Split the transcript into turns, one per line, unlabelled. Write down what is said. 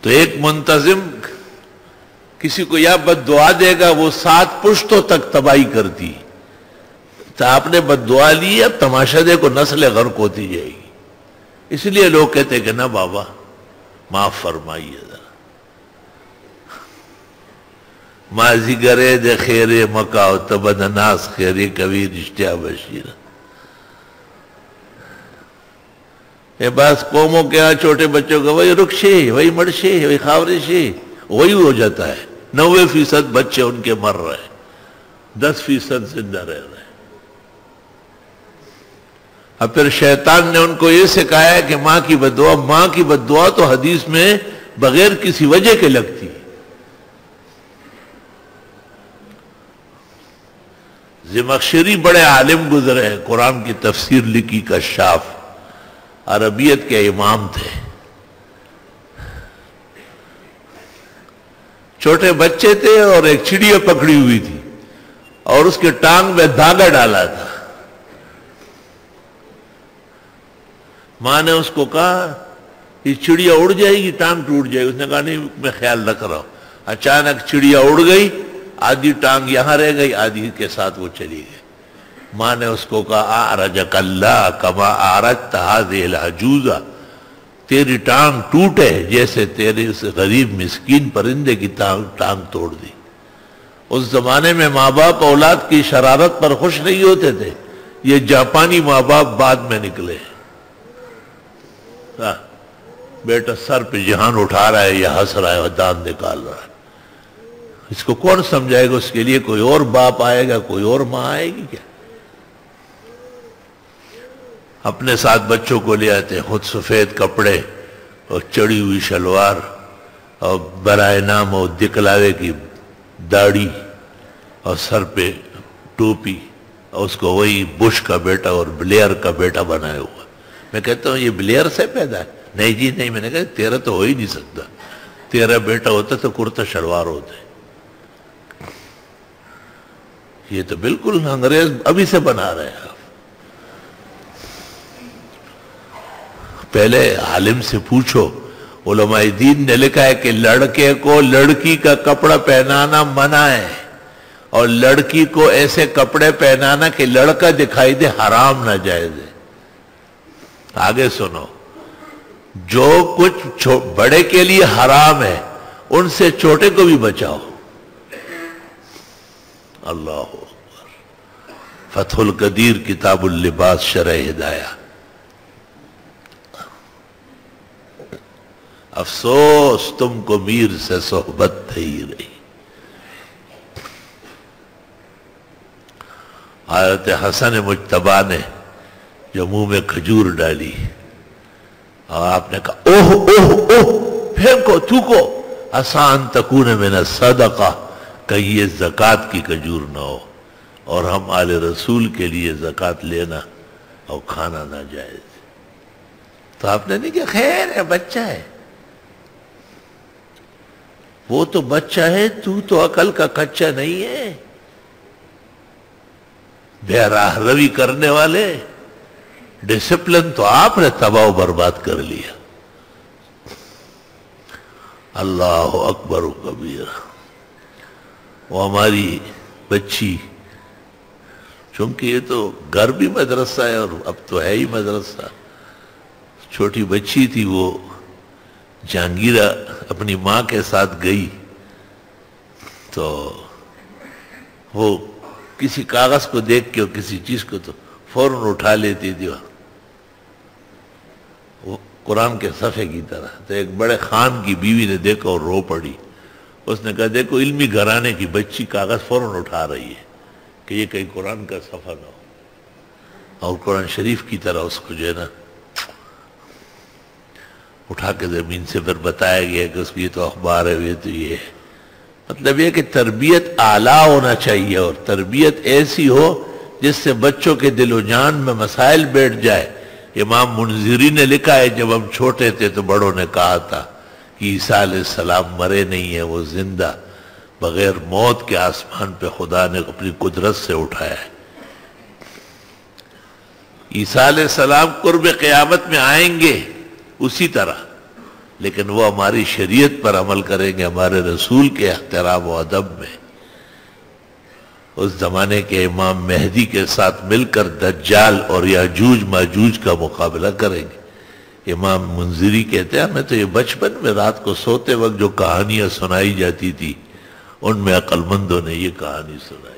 تو ایک منتظم کسی کو یا بد دعا دے گا وہ 7 پشتوں تک تباہی کرتی. تو آپ نے بد دعا لی، اب تماشا دے کو نسل غرق ہوتی جائے گی. اس لیے لوگ کہتے کہ نا بابا معاف فرمائیے ذرا. ماضی گرے دے خیر مکاو تبد ناس خیر کبھی رشتہ بشیر. یہ بعض قوموں کے یہاں چھوٹے بچوں کا وہی رکشے وہی مڑشے وہی خاورشے وہی ہو جاتا ہے. 90% بچے ان کے مر رہے، 10% زندہ رہ رہے. اب پھر شیطان نے ان کو یہ سکھایا ہے کہ ماں کی بد دعا تو حدیث میں بغیر کسی وجہ کے لگتی. زمخشری بڑے عالم گزرے ہیں، قرآن کی تفسیر لکھی، کشاف، عربیت کے امام تھے. چھوٹے بچے تھے اور ایک چڑیا پکڑی ہوئی تھی اور اس کے ٹانگ میں دھاگا ڈالا تھا. ماں نے اس کو کہا یہ چڑیا اڑ جائے گی، ٹانگ ٹوٹ جائے گی. اس نے کہا نہیں میں خیال رکھ رہا ہوں. اچانک چڑیا اڑ گئی، آدھی ٹانگ یہاں رہ گئی، آدھی کے ساتھ وہ چلی گئی. ماں نے اس کو کہا اعرجک اللہ کما اعرجت هذه العجوز، تیری ٹانگ ٹوٹے جیسے تیرے اس غریب مسکین پرندے کی ٹانگ توڑ دی. اس زمانے میں ماں باپ اولاد کی شرارت پر خوش نہیں ہوتے تھے. یہ جاپانی ماں باپ بعد میں نکلے. بیٹا سر پہ جہان اٹھا رہا ہے یا ہنس رہا ہے اور دانت نکال رہا ہے. اس کو کون سمجھائے گا؟ اس کے لیے کوئی اور باپ آئے گا، کوئی اور ماں آئے گی کیا؟ اپنے ساتھ بچوں کو لے آتے ہیں، خود سفید کپڑے اور چڑی ہوئی شلوار اور برائے نام اور دکھلاوے کی داڑھی اور سر پہ ٹوپی، اور اس کو وہی بش کا بیٹا اور بلیئر کا بیٹا بنایا ہوا. میں کہتا ہوں یہ بلیئر سے پیدا ہے؟ نہیں جی نہیں. میں نے کہا تیرا تو ہو ہی نہیں سکتا. تیرا بیٹا ہوتا تو کرتا شلوار ہوتے. یہ تو بالکل انگریز ابھی سے بنا رہے ہیں. پہلے عالم سے پوچھو. علماء دین نے لکھا ہے کہ لڑکے کو لڑکی کا کپڑا پہنانا منع ہے، اور لڑکی کو ایسے کپڑے پہنانا کہ لڑکا دکھائی دے حرام ناجائز ہے. آگے سنو، جو کچھ بڑے کے لیے حرام ہے ان سے چھوٹے کو بھی بچاؤ. اللہ اکبر. فتح القدیر کتاب اللباس شرح ہدایہ. افسوس تم کو میر سے صحبت نہیں رہی. حضرت حسن مجتبی نے جو منہ میں کھجور ڈالی اور آپ نے کہا اوہ اوہ اوہ پھینکو تھوکو، آسان تکون من الصدقہ، کہیں یہ زکوٰۃ کی کھجور نہ ہو. اور ہم آل رسول کے لیے زکوٰۃ لینا اور کھانا ناجائز. تو آپ نے نہیں کہ خیر ہے بچہ ہے. وہ تو بچہ ہے، تو عقل کا کچا نہیں ہے. بے راہ روی کرنے والے، ڈسپلن تو آپ نے تباہ و برباد کر لیا. اللہ اکبر و کبیرہ. وہ ہماری بچی، چونکہ یہ تو گھر بھی مدرسہ ہے اور اب تو ہے ہی مدرسہ، چھوٹی بچی تھی، وہ جہانگیرہ اپنی ماں کے ساتھ گئی تو وہ کسی کاغذ کو دیکھ کے اور کسی چیز کو تو فوراً اٹھا لیتی تھی، وہ قرآن کے صفحے کی طرح. تو ایک بڑے خان کی بیوی نے دیکھا اور رو پڑی. اس نے کہا دیکھو علمی گھرانے کی بچی کاغذ فوراً اٹھا رہی ہے کہ یہ کہیں قرآن کا صفحہ نہ ہو. اور قرآن شریف کی طرح اس کو جو ہے نا اٹھا کے زمین سے پھر بتایا گیا کہ اس کی یہ تو اخبار ہے، یہ تو یہ ہے. مطلب یہ کہ تربیت اعلیٰ ہونا چاہیے، اور تربیت ایسی ہو جس سے بچوں کے دل و جان میں مسائل بیٹھ جائے. امام منذری نے لکھا ہے جب ہم چھوٹے تھے تو بڑوں نے کہا تھا کہ عیسیٰ علیہ السلام مرے نہیں ہیں، وہ زندہ، بغیر موت کے آسمان پہ خدا نے اپنی قدرت سے اٹھایا ہے. عیسیٰ علیہ السلام قرب قیامت میں آئیں گے اسی طرح. لیکن وہ ہماری شریعت پر عمل کریں گے، ہمارے رسول کے احترام و ادب میں۔ اس زمانے کے امام مہدی کے ساتھ مل کر دجال اور یاجوج ماجوج کا مقابلہ کریں گے۔ امام منذری کہتے ہیں ہمیں تو یہ بچپن میں رات کو سوتے وقت جو کہانیاں سنائی جاتی تھی ان میں عقل مندوں نے یہ کہانی سنائی۔